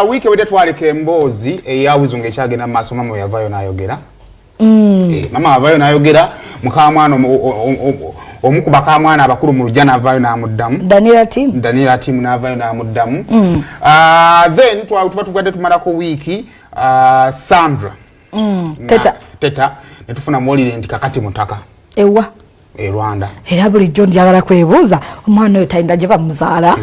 wiki wede twaleka emboozi eyawuzunga ekyagenda mu maaso mama yavaayo n'ayogera. Mama avaayo n'ayogera mukamwana omukuba kamwana abakulu mu lujja n'avaayo n'amuddamu. Daniela team n'avaayo n'amuddamu. Then tuba tugadde tumalako wiiki Sandra. Teta netufuna mwolire nti kakati mutaka. Ewa. Rwanda. Era bulijjo njagala kwebuuza omwana oyo talina gye bamuzaala.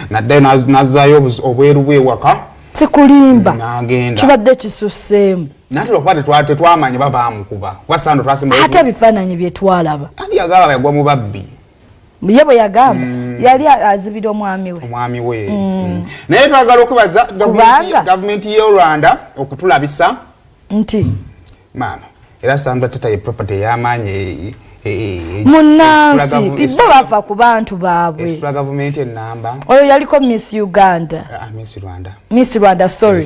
Naddayo n'azzaayo obweru bw'ewaka. Sikulimba. N'agenda. Kibadde kisusseemu. Nati lwokuba tetwamanya baba amukuba. Wasando twasimba. Ate bifaananyi bye twalaba. Andi yagamba yagwa mu babbi. Ye bwe yagamba yali azibira omwami we. Omwami we. Naye twagala okubaza gavumenti y'e Rwanda okutulabisa nti mama era Sandra teta ye property y'amaanyi Munansi ibo bafa ku bantu baabwe. Extra government enamba. Oyo yaliko Miss Uganda. Miss Rwanda sorry.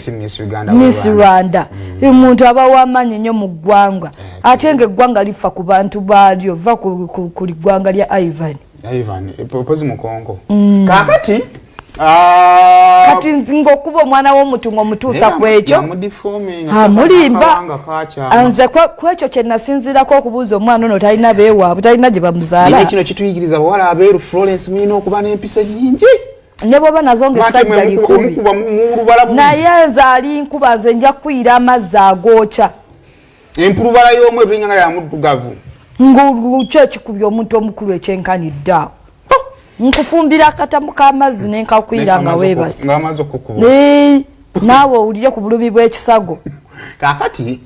Miss Rwanda. Umuntu abawamanyi nnyo mu ggwanga. Ate ng'eggwanga lifa ku bantu baalyo va ku liggwanga lya Ivan. Popozi mu Kongo. Kakati kati ngokuba omwana w'omutungo omutuusa kwekyo mulimba anze kwekyo kye nasinziirako okubuuza omwana ono talina beewaabwe talina gye bamuzaala. Kino kituyigiriza bawala abeeru Florence mulina okuba n'empisa nnyingi ne bw'oba nazo ng'essajja likumi naye nze ali nkuba nze nja kuyiira amazzi agookya. Empulubala y'omweru eringa nga ya muddugavu kyo ekikubya omuntu omukulu ekyenkanidde awo. Nkufumbira akatamu k'amazzi n'enkakwira nga weebase. Ng'amazzi okukuba. Naawe owulire ku bulubi bw'ekisago. Kaakati